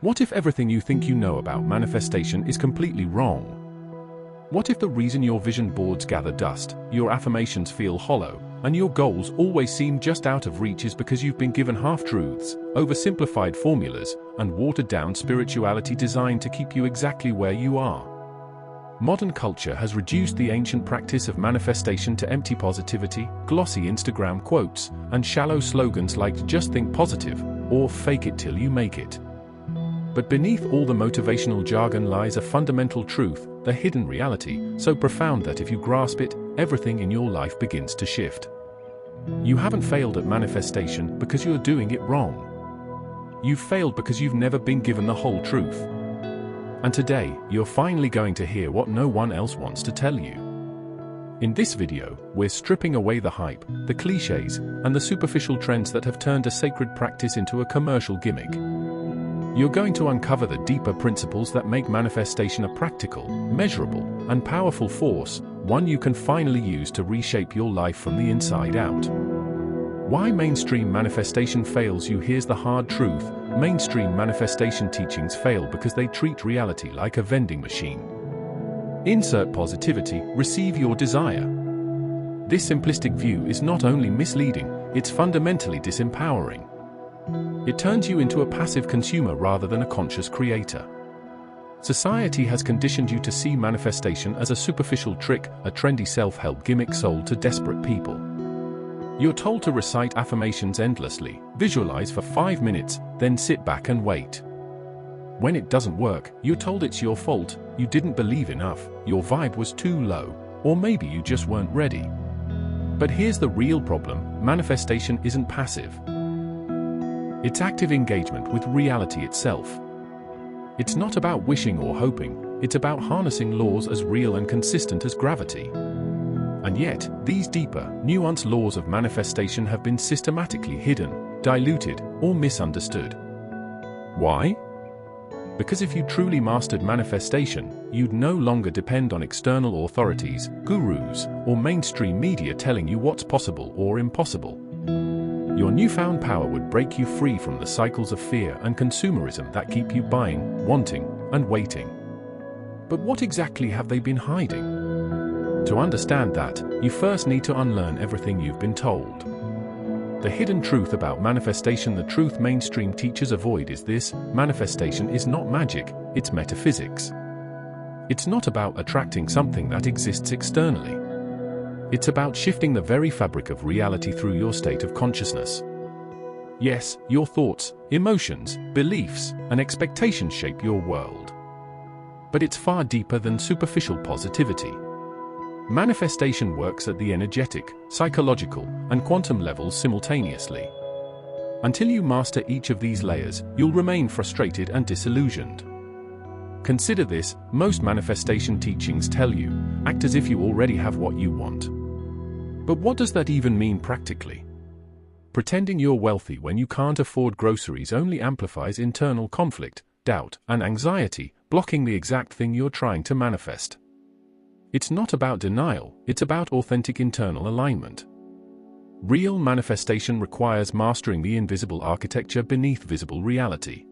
What if everything you think you know about manifestation is completely wrong? What if the reason your vision boards gather dust, your affirmations feel hollow, and your goals always seem just out of reach is because you've been given half-truths, oversimplified formulas, and watered-down spirituality designed to keep you exactly where you are? Modern culture has reduced the ancient practice of manifestation to empty positivity, glossy Instagram quotes, and shallow slogans like "just think positive" or "fake it till you make it." But beneath all the motivational jargon lies a fundamental truth, the hidden reality, so profound that if you grasp it, everything in your life begins to shift. You haven't failed at manifestation because you're doing it wrong. You've failed because you've never been given the whole truth. And today, you're finally going to hear what no one else wants to tell you. In this video, we're stripping away the hype, the cliches, and the superficial trends that have turned a sacred practice into a commercial gimmick. You're going to uncover the deeper principles that make manifestation a practical, measurable, and powerful force, one you can finally use to reshape your life from the inside out. Why mainstream manifestation fails you? Here's the hard truth. Mainstream manifestation teachings fail because they treat reality like a vending machine. Insert positivity, receive your desire. This simplistic view is not only misleading, it's fundamentally disempowering. It turns you into a passive consumer rather than a conscious creator. Society has conditioned you to see manifestation as a superficial trick, a trendy self-help gimmick sold to desperate people. You're told to recite affirmations endlessly, visualize for 5 minutes, then sit back and wait. When it doesn't work, you're told it's your fault, you didn't believe enough, your vibe was too low, or maybe you just weren't ready. But here's the real problem: manifestation isn't passive. It's active engagement with reality itself. It's not about wishing or hoping, it's about harnessing laws as real and consistent as gravity. And yet, these deeper, nuanced laws of manifestation have been systematically hidden, diluted, or misunderstood. Why? Because if you truly mastered manifestation, you'd no longer depend on external authorities, gurus, or mainstream media telling you what's possible or impossible. Your newfound power would break you free from the cycles of fear and consumerism that keep you buying, wanting, and waiting. But what exactly have they been hiding? To understand that, you first need to unlearn everything you've been told. The hidden truth about manifestation, the truth mainstream teachers avoid, is this: manifestation is not magic, it's metaphysics. It's not about attracting something that exists externally. It's about shifting the very fabric of reality through your state of consciousness. Yes, your thoughts, emotions, beliefs, and expectations shape your world. But it's far deeper than superficial positivity. Manifestation works at the energetic, psychological, and quantum levels simultaneously. Until you master each of these layers, you'll remain frustrated and disillusioned. Consider this: most manifestation teachings tell you, act as if you already have what you want. But what does that even mean practically? Pretending you're wealthy when you can't afford groceries only amplifies internal conflict, doubt, and anxiety, blocking the exact thing you're trying to manifest. It's not about denial, it's about authentic internal alignment. Real manifestation requires mastering the invisible architecture beneath visible reality.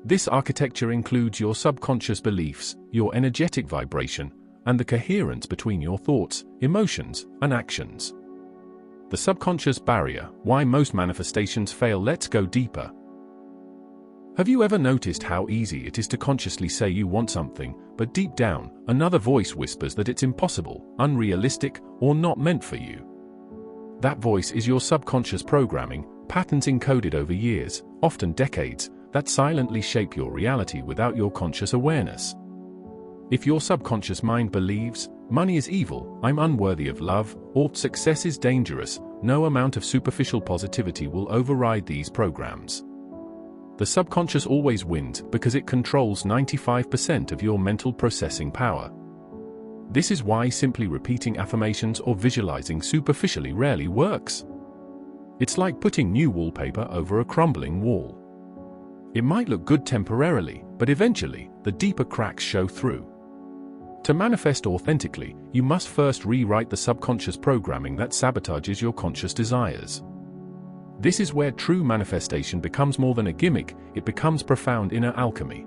This architecture includes your subconscious beliefs, your energetic vibration, and the coherence between your thoughts, emotions, and actions. The subconscious barrier: why most manifestations fail. Let's go deeper. Have you ever noticed how easy it is to consciously say you want something, but deep down, another voice whispers that it's impossible, unrealistic, or not meant for you? That voice is your subconscious programming, patterns encoded over years, often decades, that silently shape your reality without your conscious awareness. If your subconscious mind believes, money is evil, I'm unworthy of love, or success is dangerous, no amount of superficial positivity will override these programs. The subconscious always wins because it controls 95% of your mental processing power. This is why simply repeating affirmations or visualizing superficially rarely works. It's like putting new wallpaper over a crumbling wall. It might look good temporarily, but eventually, the deeper cracks show through. To manifest authentically, you must first rewrite the subconscious programming that sabotages your conscious desires. This is where true manifestation becomes more than a gimmick, it becomes profound inner alchemy.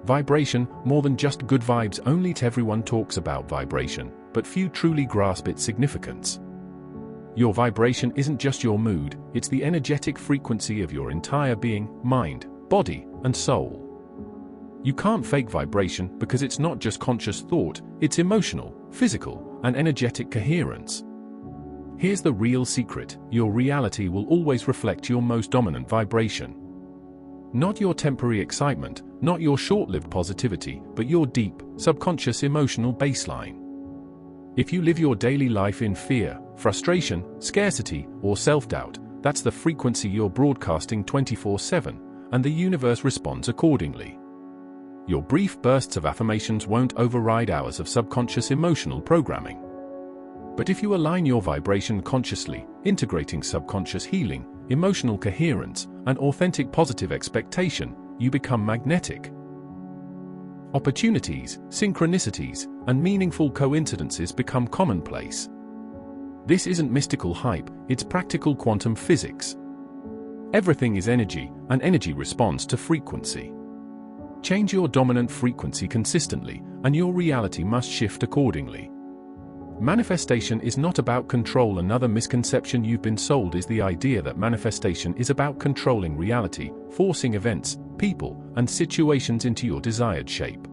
Vibration, more than just good vibes. Only everyone talks about vibration, but few truly grasp its significance. Your vibration isn't just your mood, it's the energetic frequency of your entire being, mind, body, and soul. You can't fake vibration because it's not just conscious thought, it's emotional, physical, and energetic coherence. Here's the real secret: your reality will always reflect your most dominant vibration. Not your temporary excitement, not your short-lived positivity, but your deep, subconscious emotional baseline. If you live your daily life in fear, frustration, scarcity, or self-doubt, that's the frequency you're broadcasting 24/7, and the universe responds accordingly. Your brief bursts of affirmations won't override hours of subconscious emotional programming. But if you align your vibration consciously, integrating subconscious healing, emotional coherence, and authentic positive expectation, you become magnetic. Opportunities, synchronicities, and meaningful coincidences become commonplace. This isn't mystical hype, it's practical quantum physics. Everything is energy, and energy responds to frequency. Change your dominant frequency consistently, and your reality must shift accordingly. Manifestation is not about control. Another misconception you've been sold is the idea that manifestation is about controlling reality, forcing events, people, and situations into your desired shape.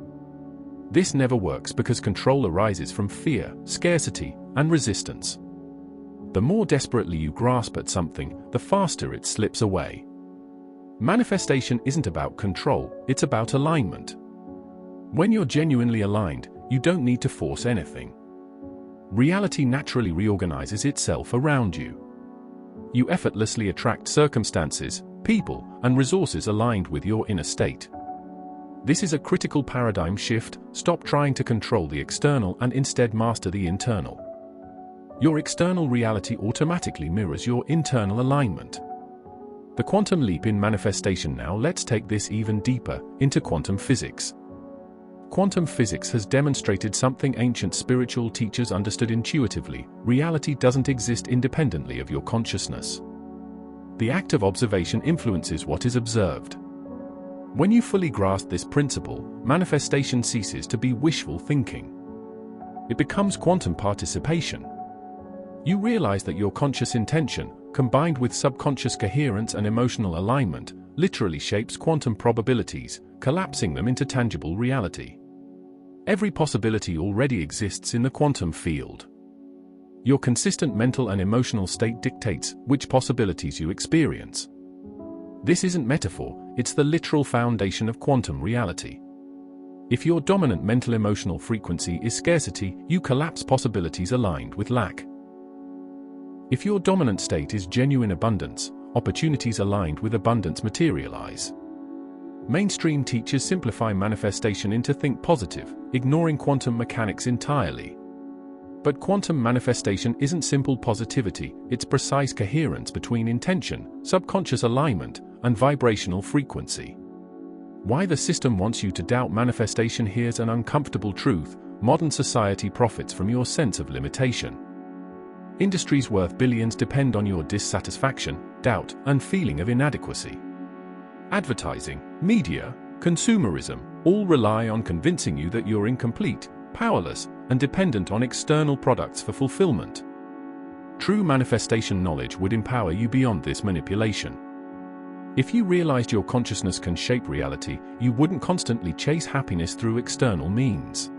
This never works because control arises from fear, scarcity, and resistance. The more desperately you grasp at something, the faster it slips away. Manifestation isn't about control, it's about alignment. When you're genuinely aligned, you don't need to force anything. Reality naturally reorganizes itself around you. You effortlessly attract circumstances, people, and resources aligned with your inner state. This is a critical paradigm shift. Stop trying to control the external and instead master the internal. Your external reality automatically mirrors your internal alignment. The quantum leap in manifestation. Now let's take this even deeper, into quantum physics. Quantum physics has demonstrated something ancient spiritual teachers understood intuitively: reality doesn't exist independently of your consciousness. The act of observation influences what is observed. When you fully grasp this principle, manifestation ceases to be wishful thinking. It becomes quantum participation. You realize that your conscious intention, combined with subconscious coherence and emotional alignment, literally shapes quantum probabilities, collapsing them into tangible reality. Every possibility already exists in the quantum field. Your consistent mental and emotional state dictates which possibilities you experience. This isn't metaphor, it's the literal foundation of quantum reality. If your dominant mental emotional frequency is scarcity, you collapse possibilities aligned with lack. If your dominant state is genuine abundance, opportunities aligned with abundance materialize. Mainstream teachers simplify manifestation into think positive, ignoring quantum mechanics entirely. But quantum manifestation isn't simple positivity, it's precise coherence between intention, subconscious alignment, and vibrational frequency. Why the system wants you to doubt manifestation? Here's an uncomfortable truth: modern society profits from your sense of limitation. Industries worth billions depend on your dissatisfaction, doubt, and feeling of inadequacy. Advertising, media, consumerism, all rely on convincing you that you're incomplete, powerless, and dependent on external products for fulfillment. True manifestation knowledge would empower you beyond this manipulation. If you realized your consciousness can shape reality, you wouldn't constantly chase happiness through external means.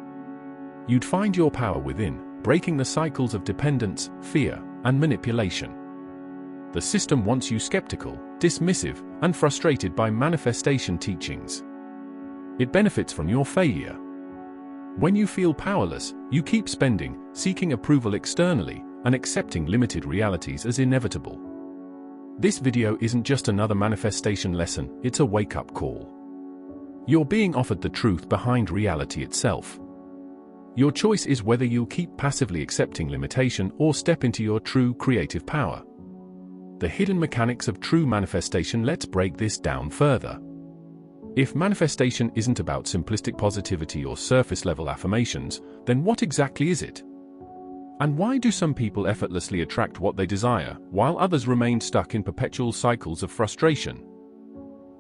You'd find your power within, breaking the cycles of dependence, fear, and manipulation. The system wants you skeptical, dismissive, and frustrated by manifestation teachings. It benefits from your failure. When you feel powerless, you keep spending, seeking approval externally, and accepting limited realities as inevitable. This video isn't just another manifestation lesson, it's a wake-up call. You're being offered the truth behind reality itself. Your choice is whether you'll keep passively accepting limitation or step into your true creative power. The hidden mechanics of true manifestation. Let's break this down further. If manifestation isn't about simplistic positivity or surface-level affirmations, then what exactly is it? And why do some people effortlessly attract what they desire, while others remain stuck in perpetual cycles of frustration?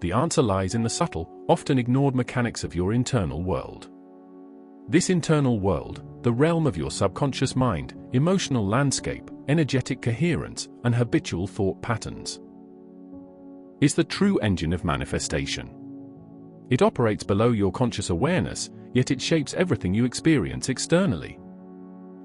The answer lies in the subtle, often ignored mechanics of your internal world. This internal world, the realm of your subconscious mind, emotional landscape, energetic coherence, and habitual thought patterns, is the true engine of manifestation. It operates below your conscious awareness, yet it shapes everything you experience externally.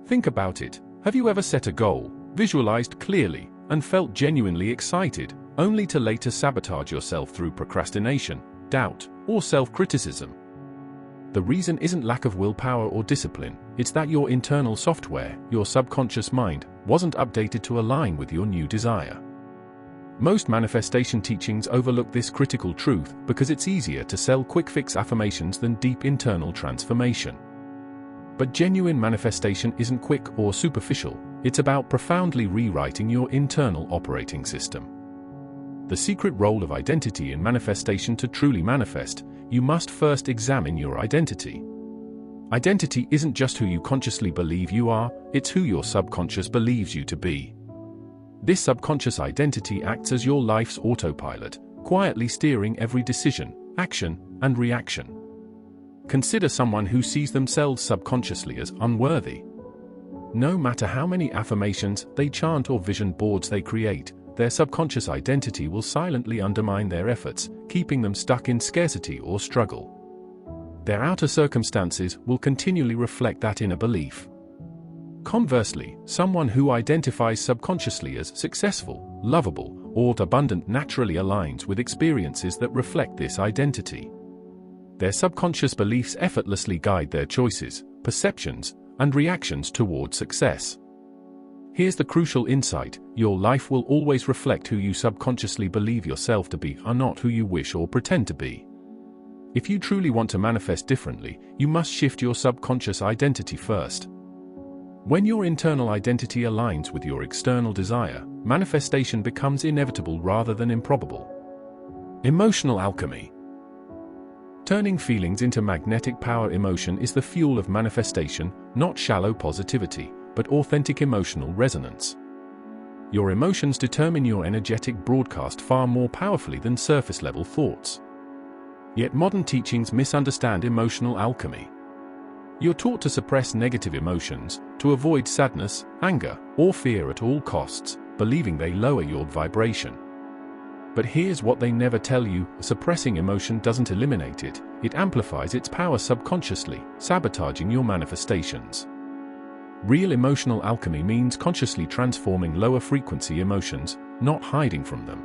Think about it. Have you ever set a goal, visualized clearly, and felt genuinely excited, only to later sabotage yourself through procrastination, doubt, or self-criticism? The reason isn't lack of willpower or discipline, it's that your internal software, your subconscious mind, wasn't updated to align with your new desire. Most manifestation teachings overlook this critical truth because it's easier to sell quick-fix affirmations than deep internal transformation. But genuine manifestation isn't quick or superficial, it's about profoundly rewriting your internal operating system. The secret role of identity in manifestation: to truly manifest, you must first examine your identity. Identity isn't just who you consciously believe you are, it's who your subconscious believes you to be. This subconscious identity acts as your life's autopilot, quietly steering every decision, action, and reaction. Consider someone who sees themselves subconsciously as unworthy. No matter how many affirmations they chant or vision boards they create, their subconscious identity will silently undermine their efforts, keeping them stuck in scarcity or struggle. Their outer circumstances will continually reflect that inner belief. Conversely, someone who identifies subconsciously as successful, lovable, or abundant naturally aligns with experiences that reflect this identity. Their subconscious beliefs effortlessly guide their choices, perceptions, and reactions toward success. Here's the crucial insight: your life will always reflect who you subconsciously believe yourself to be, and not who you wish or pretend to be. If you truly want to manifest differently, you must shift your subconscious identity first. When your internal identity aligns with your external desire, manifestation becomes inevitable rather than improbable. Emotional alchemy. Turning feelings into magnetic power. Emotion is the fuel of manifestation, not shallow positivity, but authentic emotional resonance. Your emotions determine your energetic broadcast far more powerfully than surface-level thoughts. Yet modern teachings misunderstand emotional alchemy. You're taught to suppress negative emotions, to avoid sadness, anger, or fear at all costs, believing they lower your vibration. But here's what they never tell you: suppressing emotion doesn't eliminate it, it amplifies its power subconsciously, sabotaging your manifestations. Real emotional alchemy means consciously transforming lower-frequency emotions, not hiding from them.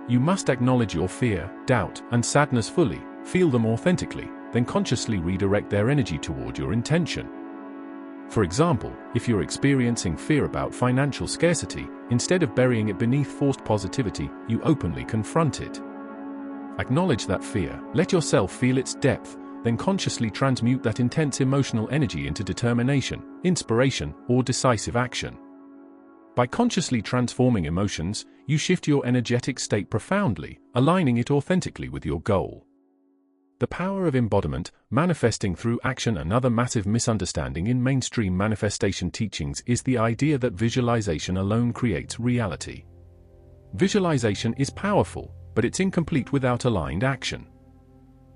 You must acknowledge your fear, doubt, and sadness fully, feel them authentically, then consciously redirect their energy toward your intention. For example, if you're experiencing fear about financial scarcity, instead of burying it beneath forced positivity, you openly confront it. Acknowledge that fear, let yourself feel its depth, then consciously transmute that intense emotional energy into determination, inspiration, or decisive action. By consciously transforming emotions, you shift your energetic state profoundly, aligning it authentically with your goal. The power of embodiment, manifesting through action. Another massive misunderstanding in mainstream manifestation teachings is the idea that visualization alone creates reality. Visualization is powerful, but it's incomplete without aligned action.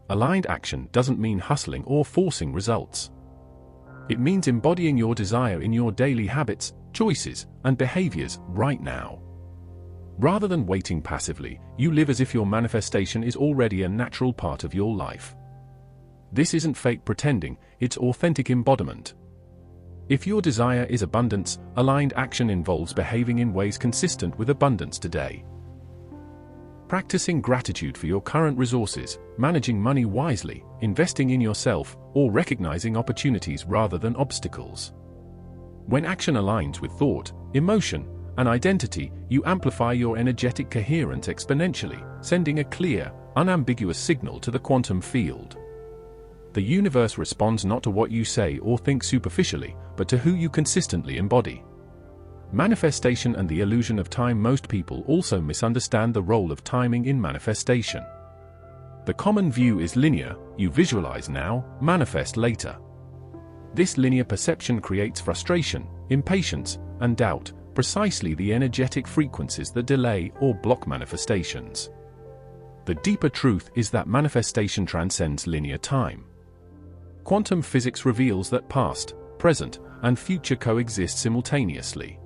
Aligned action doesn't mean hustling or forcing results. It means embodying your desire in your daily habits, choices, and behaviors right now. Rather than waiting passively, you live as if your manifestation is already a natural part of your life. This isn't fake pretending, it's authentic embodiment. If your desire is abundance, aligned action involves behaving in ways consistent with abundance today. Practicing gratitude for your current resources, managing money wisely, investing in yourself, or recognizing opportunities rather than obstacles. When action aligns with thought, emotion, and identity, you amplify your energetic coherence exponentially, sending a clear, unambiguous signal to the quantum field. The universe responds not to what you say or think superficially, but to who you consistently embody. Manifestation and the illusion of time. Most people also misunderstand the role of timing in manifestation. The common view is linear: you visualize now, manifest later. This linear perception creates frustration, impatience, and doubt, precisely the energetic frequencies that delay or block manifestations. The deeper truth is that manifestation transcends linear time. Quantum physics reveals that past, present, and future coexist simultaneously.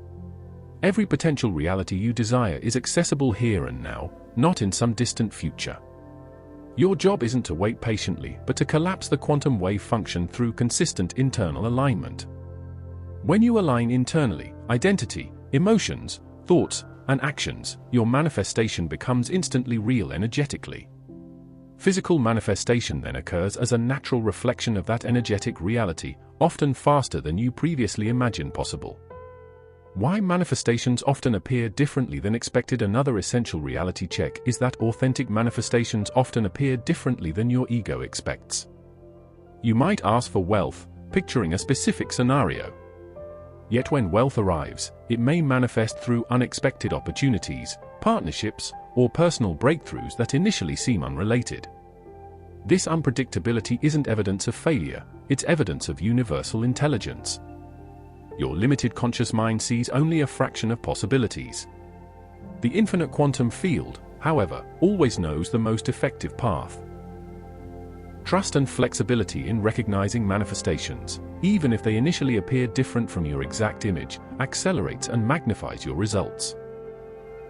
Every potential reality you desire is accessible here and now, not in some distant future. Your job isn't to wait patiently, but to collapse the quantum wave function through consistent internal alignment. When you align internally, identity, emotions, thoughts, and actions, your manifestation becomes instantly real energetically. Physical manifestation then occurs as a natural reflection of that energetic reality, often faster than you previously imagined possible. Why manifestations often appear differently than expected. Another essential reality check is that authentic manifestations often appear differently than your ego expects. You might ask for wealth, picturing a specific scenario. Yet when wealth arrives, it may manifest through unexpected opportunities, partnerships, or personal breakthroughs that initially seem unrelated. This unpredictability isn't evidence of failure, it's evidence of universal intelligence. Your limited conscious mind sees only a fraction of possibilities. The infinite quantum field, however, always knows the most effective path. Trust and flexibility in recognizing manifestations, even if they initially appear different from your exact image, accelerates and magnifies your results.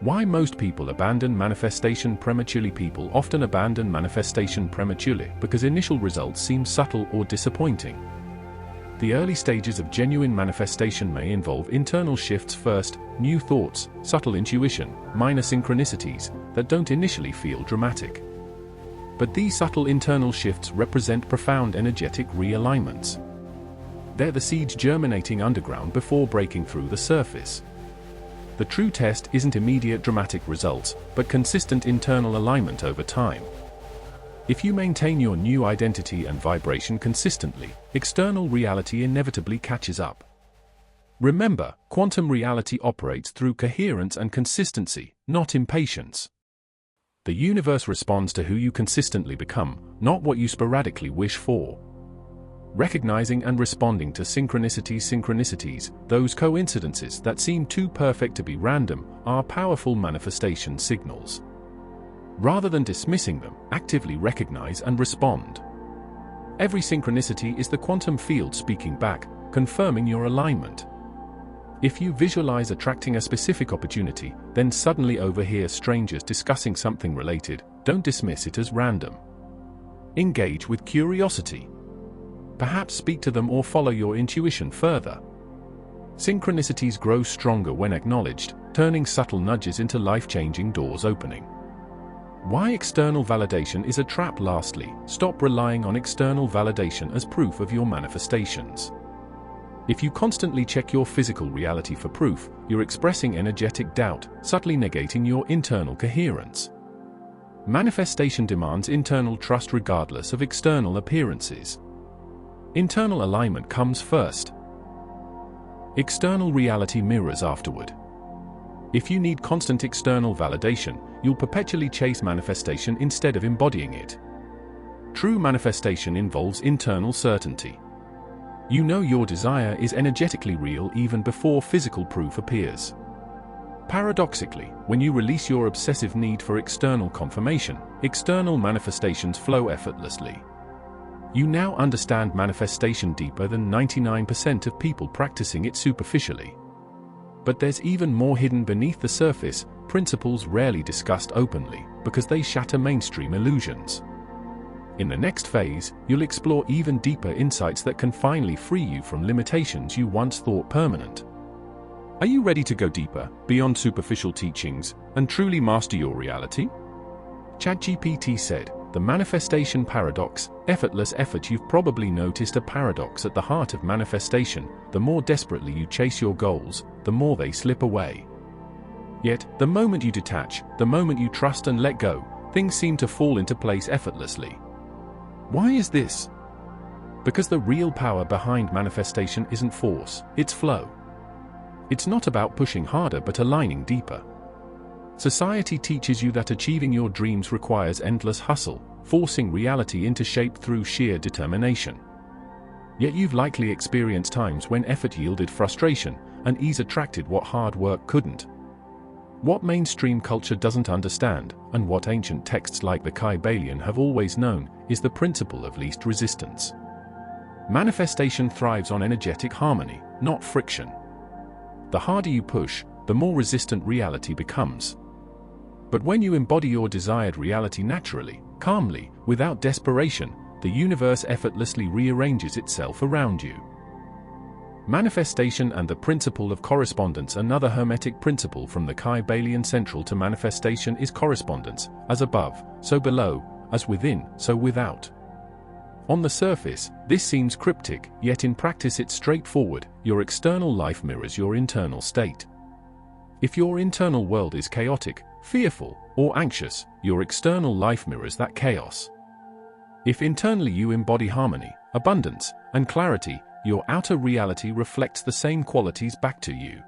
Why most people abandon manifestation prematurely. People often abandon manifestation prematurely because initial results seem subtle or disappointing. The early stages of genuine manifestation may involve internal shifts first, new thoughts, subtle intuition, minor synchronicities that don't initially feel dramatic. But these subtle internal shifts represent profound energetic realignments. They're the seeds germinating underground before breaking through the surface. The true test isn't immediate dramatic results, but consistent internal alignment over time. If you maintain your new identity and vibration consistently, external reality inevitably catches up. Remember, quantum reality operates through coherence and consistency, not impatience. The universe responds to who you consistently become, not what you sporadically wish for. Recognizing and responding to synchronicities, those coincidences that seem too perfect to be random, are powerful manifestation signals. Rather than dismissing them, actively recognize and respond. Every synchronicity is the quantum field speaking back, confirming your alignment. If you visualize attracting a specific opportunity, then suddenly overhear strangers discussing something related, don't dismiss it as random. Engage with curiosity. Perhaps speak to them or follow your intuition further. Synchronicities grow stronger when acknowledged, turning subtle nudges into life-changing doors opening. Why external validation is a trap. Lastly, stop relying on external validation as proof of your manifestations. If you constantly check your physical reality for proof, you're expressing energetic doubt, subtly negating your internal coherence. Manifestation demands internal trust regardless of external appearances. Internal alignment comes first. External reality mirrors afterward. If you need constant external validation, you'll perpetually chase manifestation instead of embodying it. True manifestation involves internal certainty. You know your desire is energetically real even before physical proof appears. Paradoxically, when you release your obsessive need for external confirmation, external manifestations flow effortlessly. You now understand manifestation deeper than 99% of people practicing it superficially. But there's even more hidden beneath the surface, principles rarely discussed openly, because they shatter mainstream illusions. In the next phase, you'll explore even deeper insights that can finally free you from limitations you once thought permanent. Are you ready to go deeper, beyond superficial teachings, and truly master your reality? ChatGPT said, "The manifestation paradox, effortless effort." You've probably noticed a paradox at the heart of manifestation. The more desperately you chase your goals, the more they slip away. Yet, the moment you detach, the moment you trust and let go, things seem to fall into place effortlessly. Why is this? Because the real power behind manifestation isn't force, it's flow. It's not about pushing harder but aligning deeper. Society teaches you that achieving your dreams requires endless hustle, forcing reality into shape through sheer determination. Yet you've likely experienced times when effort yielded frustration, and ease attracted what hard work couldn't. What mainstream culture doesn't understand, and what ancient texts like the Kybalion have always known, is the principle of least resistance. Manifestation thrives on energetic harmony, not friction. The harder you push, the more resistant reality becomes. But when you embody your desired reality naturally, calmly, without desperation, the universe effortlessly rearranges itself around you. Manifestation and the principle of correspondence. Another hermetic principle from the Kybalion central to manifestation is correspondence, as above, so below, as within, so without. On the surface, this seems cryptic, yet in practice it's straightforward. Your external life mirrors your internal state. If your internal world is chaotic, fearful, or anxious, your external life mirrors that chaos. If internally you embody harmony, abundance, and clarity, your outer reality reflects the same qualities back to you.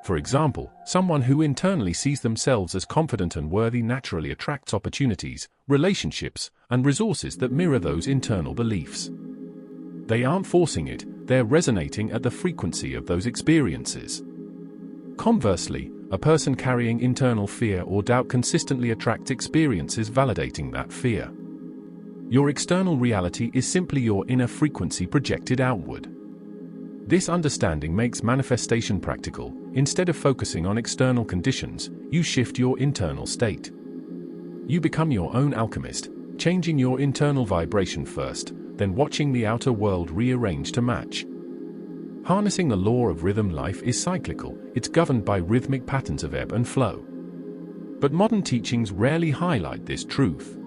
For example, someone who internally sees themselves as confident and worthy naturally attracts opportunities, relationships, and resources that mirror those internal beliefs. They aren't forcing it, they're resonating at the frequency of those experiences. Conversely, a person carrying internal fear or doubt consistently attracts experiences validating that fear. Your external reality is simply your inner frequency projected outward. This understanding makes manifestation practical. Instead of focusing on external conditions, you shift your internal state. You become your own alchemist, changing your internal vibration first, then watching the outer world rearrange to match. Harnessing the law of rhythm. Life is cyclical, it's governed by rhythmic patterns of ebb and flow. But modern teachings rarely highlight this truth.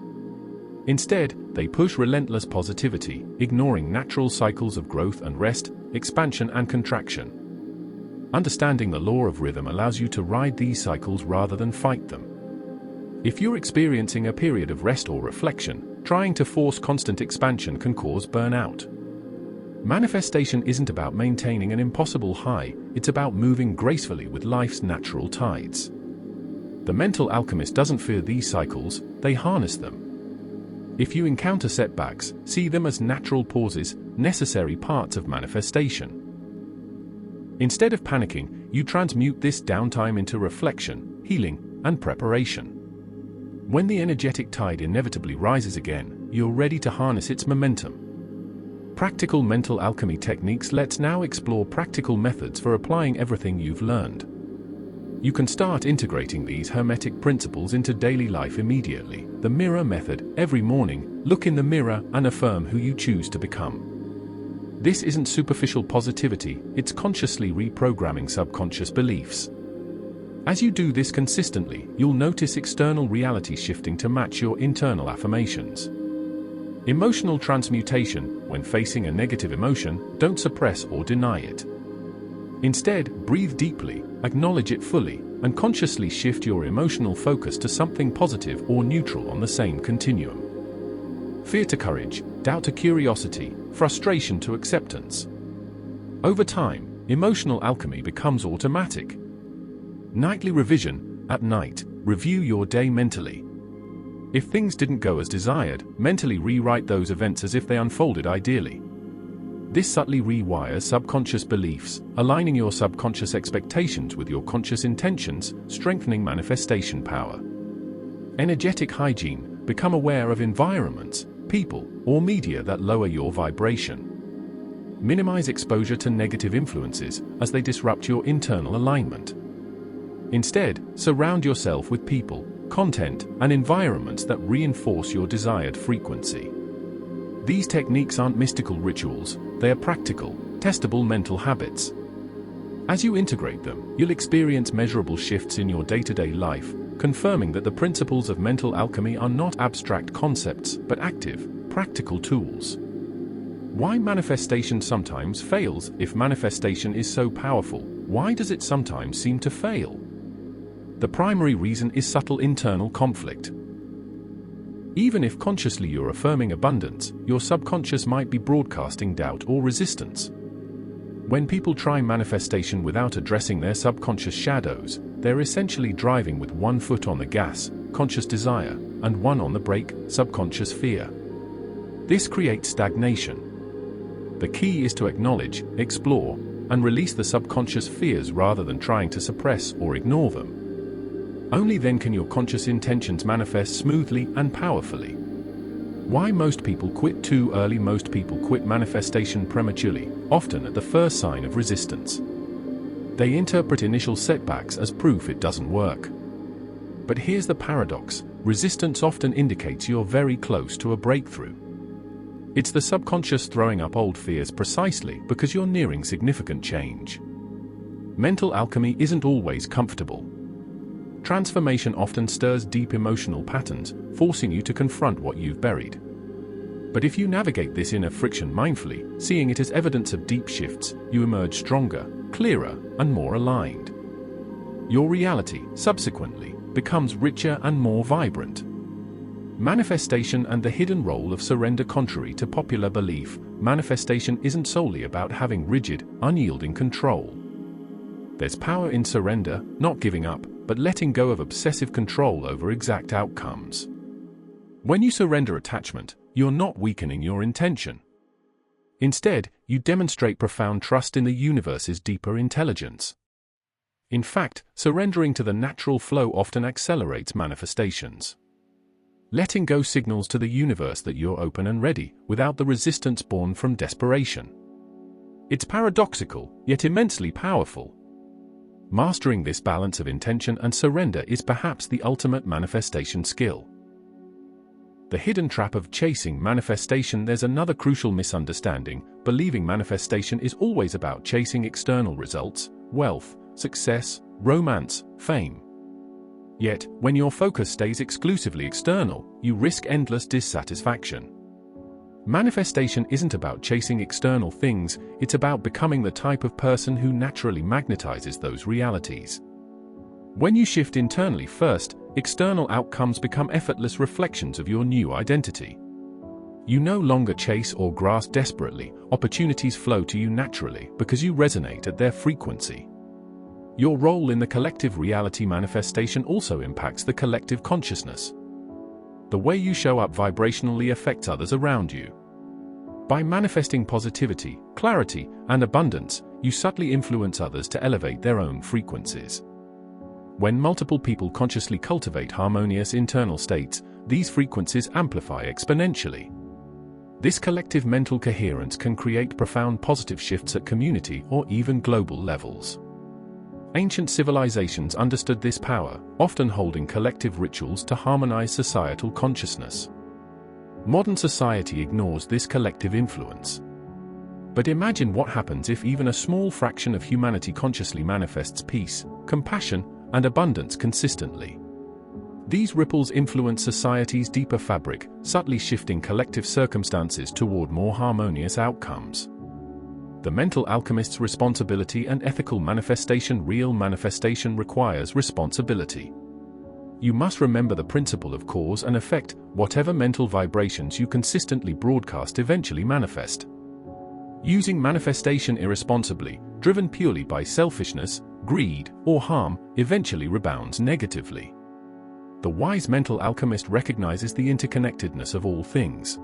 Instead, they push relentless positivity, ignoring natural cycles of growth and rest, expansion and contraction. Understanding the law of rhythm allows you to ride these cycles rather than fight them. If you're experiencing a period of rest or reflection, trying to force constant expansion can cause burnout. Manifestation isn't about maintaining an impossible high, it's about moving gracefully with life's natural tides. The mental alchemist doesn't fear these cycles, they harness them. If you encounter setbacks, see them as natural pauses, necessary parts of manifestation. Instead of panicking, you transmute this downtime into reflection, healing, and preparation. When the energetic tide inevitably rises again, you're ready to harness its momentum. Practical mental alchemy techniques. Let's now explore practical methods for applying everything you've learned. You can start integrating these hermetic principles into daily life immediately. The mirror method. Every morning, look in the mirror and affirm who you choose to become. This isn't superficial positivity, it's consciously reprogramming subconscious beliefs. As you do this consistently, you'll notice external reality shifting to match your internal affirmations. Emotional transmutation. When facing a negative emotion, don't suppress or deny it. Instead, breathe deeply, acknowledge it fully, and consciously shift your emotional focus to something positive or neutral on the same continuum. Fear to courage, doubt to curiosity, frustration to acceptance. Over time, emotional alchemy becomes automatic. Nightly revision. At night, review your day mentally. If things didn't go as desired, mentally rewrite those events as if they unfolded ideally. This subtly rewires subconscious beliefs, aligning your subconscious expectations with your conscious intentions, strengthening manifestation power. Energetic hygiene. Become aware of environments, people, or media that lower your vibration. Minimize exposure to negative influences, as they disrupt your internal alignment. Instead, surround yourself with people, content, and environments that reinforce your desired frequency. These techniques aren't mystical rituals, they are practical, testable mental habits. As you integrate them, you'll experience measurable shifts in your day-to-day life, confirming that the principles of mental alchemy are not abstract concepts, but active, practical tools. Why manifestation sometimes fails? If manifestation is so powerful, why does it sometimes seem to fail? The primary reason is subtle internal conflict. Even if consciously you're affirming abundance, your subconscious might be broadcasting doubt or resistance. When people try manifestation without addressing their subconscious shadows, they're essentially driving with one foot on the gas, conscious desire, and one on the brake, subconscious fear. This creates stagnation. The key is to acknowledge, explore, and release the subconscious fears rather than trying to suppress or ignore them. Only then can your conscious intentions manifest smoothly and powerfully. Why most people quit too early? Most people quit manifestation prematurely, often at the first sign of resistance. They interpret initial setbacks as proof it doesn't work. But here's the paradox: resistance often indicates you're very close to a breakthrough. It's the subconscious throwing up old fears precisely because you're nearing significant change. Mental alchemy isn't always comfortable. Transformation often stirs deep emotional patterns, forcing you to confront what you've buried. But if you navigate this inner friction mindfully, seeing it as evidence of deep shifts, you emerge stronger, clearer, and more aligned. Your reality, subsequently, becomes richer and more vibrant. Manifestation and the hidden role of surrender. Contrary to popular belief, manifestation isn't solely about having rigid, unyielding control. There's power in surrender, not giving up, but letting go of obsessive control over exact outcomes. When you surrender attachment, you're not weakening your intention. Instead, you demonstrate profound trust in the universe's deeper intelligence. In fact, surrendering to the natural flow often accelerates manifestations. Letting go signals to the universe that you're open and ready, without the resistance born from desperation. It's paradoxical, yet immensely powerful. Mastering this balance of intention and surrender is perhaps the ultimate manifestation skill. The hidden trap of chasing manifestation. There's another crucial misunderstanding: believing manifestation is always about chasing external results, wealth, success, romance, fame. Yet, when your focus stays exclusively external, you risk endless dissatisfaction. Manifestation isn't about chasing external things, it's about becoming the type of person who naturally magnetizes those realities. When you shift internally first, external outcomes become effortless reflections of your new identity. You no longer chase or grasp desperately, opportunities flow to you naturally because you resonate at their frequency. Your role in the collective reality. Manifestation also impacts the collective consciousness. The way you show up vibrationally affects others around you. By manifesting positivity, clarity, and abundance, you subtly influence others to elevate their own frequencies. When multiple people consciously cultivate harmonious internal states, these frequencies amplify exponentially. This collective mental coherence can create profound positive shifts at community or even global levels. Ancient civilizations understood this power, often holding collective rituals to harmonize societal consciousness. Modern society ignores this collective influence. But imagine what happens if even a small fraction of humanity consciously manifests peace, compassion, and abundance consistently. These ripples influence society's deeper fabric, subtly shifting collective circumstances toward more harmonious outcomes. The mental alchemist's responsibility and ethical manifestation. Real manifestation requires responsibility. You must remember the principle of cause and effect. Whatever mental vibrations you consistently broadcast eventually manifest. Using manifestation irresponsibly, driven purely by selfishness, greed, or harm, eventually rebounds negatively. The wise mental alchemist recognizes the interconnectedness of all things.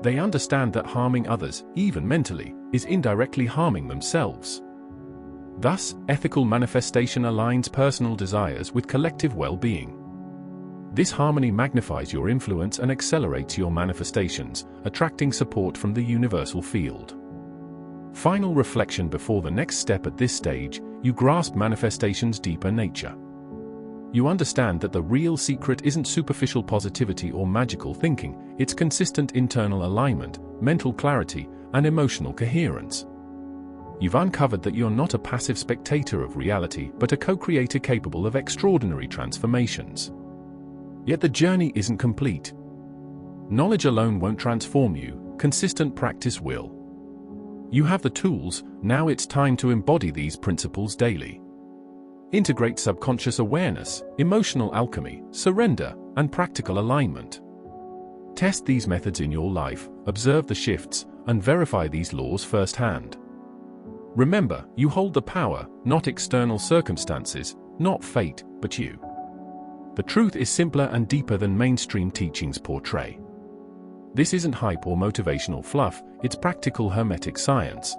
They understand that harming others, even mentally, is indirectly harming themselves. Thus, ethical manifestation aligns personal desires with collective well-being. This harmony magnifies your influence and accelerates your manifestations, attracting support from the universal field. Final reflection before the next step. At this stage, you grasp manifestation's deeper nature. You understand that the real secret isn't superficial positivity or magical thinking, it's consistent internal alignment, mental clarity, and emotional coherence. You've uncovered that you're not a passive spectator of reality, but a co-creator capable of extraordinary transformations. Yet the journey isn't complete. Knowledge alone won't transform you, consistent practice will. You have the tools, now it's time to embody these principles daily. Integrate subconscious awareness, emotional alchemy, surrender, and practical alignment. Test these methods in your life, observe the shifts, and verify these laws firsthand. Remember, you hold the power, not external circumstances, not fate, but you. The truth is simpler and deeper than mainstream teachings portray. This isn't hype or motivational fluff, it's practical hermetic science.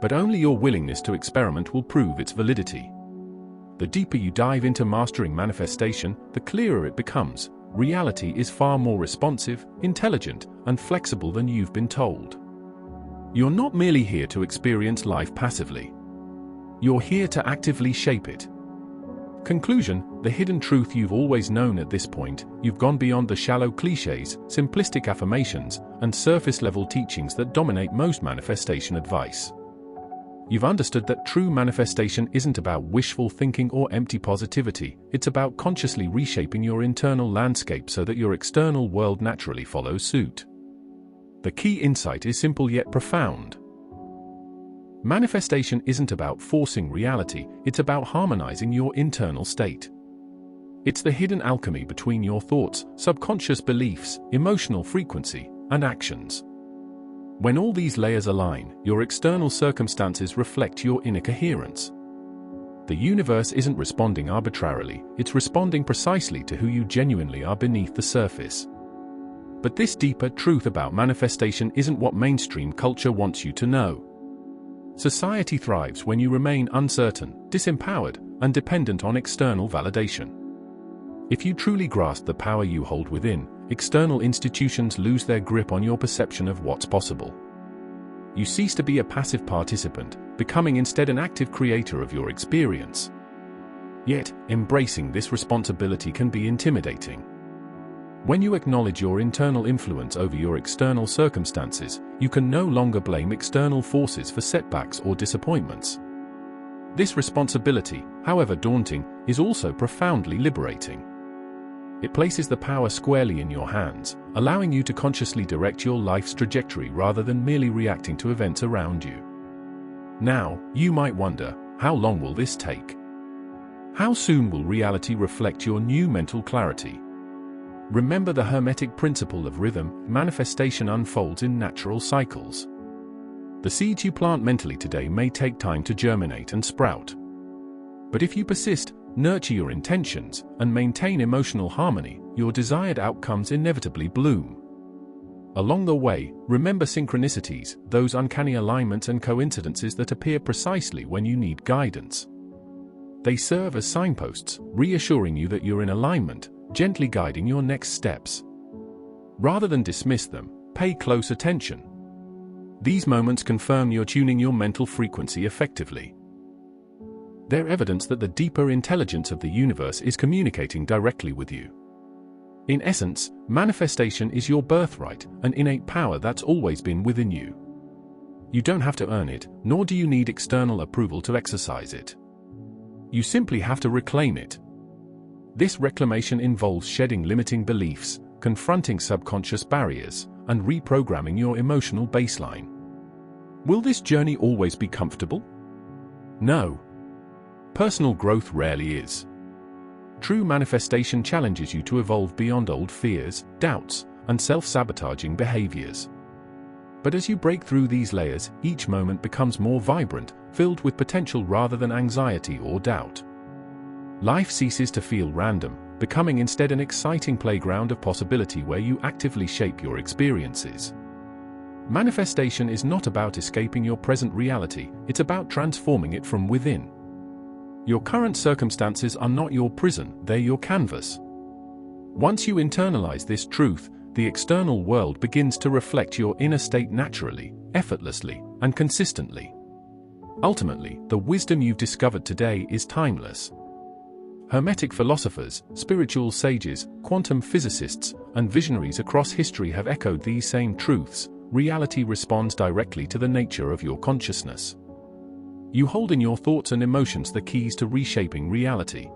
But only your willingness to experiment will prove its validity. The deeper you dive into mastering manifestation, the clearer it becomes. Reality is far more responsive, intelligent, and flexible than you've been told. You're not merely here to experience life passively. You're here to actively shape it. Conclusion: the hidden truth you've always known at this point, you've gone beyond the shallow cliches, simplistic affirmations, and surface-level teachings that dominate most manifestation advice. You've understood that true manifestation isn't about wishful thinking or empty positivity, it's about consciously reshaping your internal landscape so that your external world naturally follows suit. The key insight is simple yet profound. Manifestation isn't about forcing reality, it's about harmonizing your internal state. It's the hidden alchemy between your thoughts, subconscious beliefs, emotional frequency, and actions. When all these layers align, your external circumstances reflect your inner coherence. The universe isn't responding arbitrarily, it's responding precisely to who you genuinely are beneath the surface. But this deeper truth about manifestation isn't what mainstream culture wants you to know. Society thrives when you remain uncertain, disempowered, and dependent on external validation. If you truly grasp the power you hold within, external institutions lose their grip on your perception of what's possible. You cease to be a passive participant, becoming instead an active creator of your experience. Yet, embracing this responsibility can be intimidating. When you acknowledge your internal influence over your external circumstances, you can no longer blame external forces for setbacks or disappointments. This responsibility, however daunting, is also profoundly liberating. It places the power squarely in your hands, allowing you to consciously direct your life's trajectory rather than merely reacting to events around you. Now, you might wonder, how long will this take? How soon will reality reflect your new mental clarity? Remember the hermetic principle of rhythm: manifestation unfolds in natural cycles. The seeds you plant mentally today may take time to germinate and sprout. But if you persist, nurture your intentions, and maintain emotional harmony, your desired outcomes inevitably bloom. Along the way, remember synchronicities, those uncanny alignments and coincidences that appear precisely when you need guidance. They serve as signposts, reassuring you that you're in alignment, gently guiding your next steps. Rather than dismiss them, pay close attention. These moments confirm you're tuning your mental frequency effectively. They're evidence that the deeper intelligence of the universe is communicating directly with you. In essence, manifestation is your birthright, an innate power that's always been within you. You don't have to earn it, nor do you need external approval to exercise it. You simply have to reclaim it. This reclamation involves shedding limiting beliefs, confronting subconscious barriers, and reprogramming your emotional baseline. Will this journey always be comfortable? No. Personal growth rarely is. True manifestation challenges you to evolve beyond old fears, doubts, and self-sabotaging behaviors. But as you break through these layers, each moment becomes more vibrant, filled with potential rather than anxiety or doubt. Life ceases to feel random, becoming instead an exciting playground of possibility where you actively shape your experiences. Manifestation is not about escaping your present reality, it's about transforming it from within. Your current circumstances are not your prison, they're your canvas. Once you internalize this truth, the external world begins to reflect your inner state naturally, effortlessly, and consistently. Ultimately, the wisdom you've discovered today is timeless. Hermetic philosophers, spiritual sages, quantum physicists, and visionaries across history have echoed these same truths. Reality responds directly to the nature of your consciousness. You hold in your thoughts and emotions the keys to reshaping reality.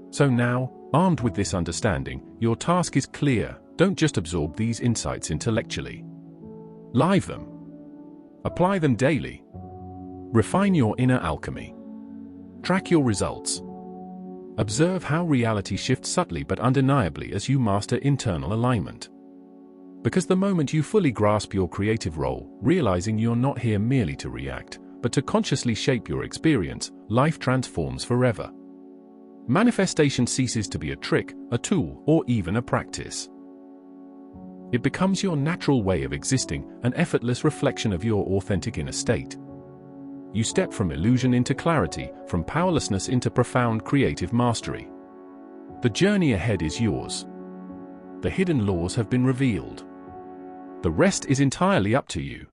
So now, armed with this understanding, your task is clear. Don't just absorb these insights intellectually. Live them. Apply them daily. Refine your inner alchemy. Track your results. Observe how reality shifts subtly but undeniably as you master internal alignment. Because the moment you fully grasp your creative role, realizing you're not here merely to react, but to consciously shape your experience, life transforms forever. Manifestation ceases to be a trick, a tool, or even a practice. It becomes your natural way of existing, an effortless reflection of your authentic inner state. You step from illusion into clarity, from powerlessness into profound creative mastery. The journey ahead is yours. The hidden laws have been revealed. The rest is entirely up to you.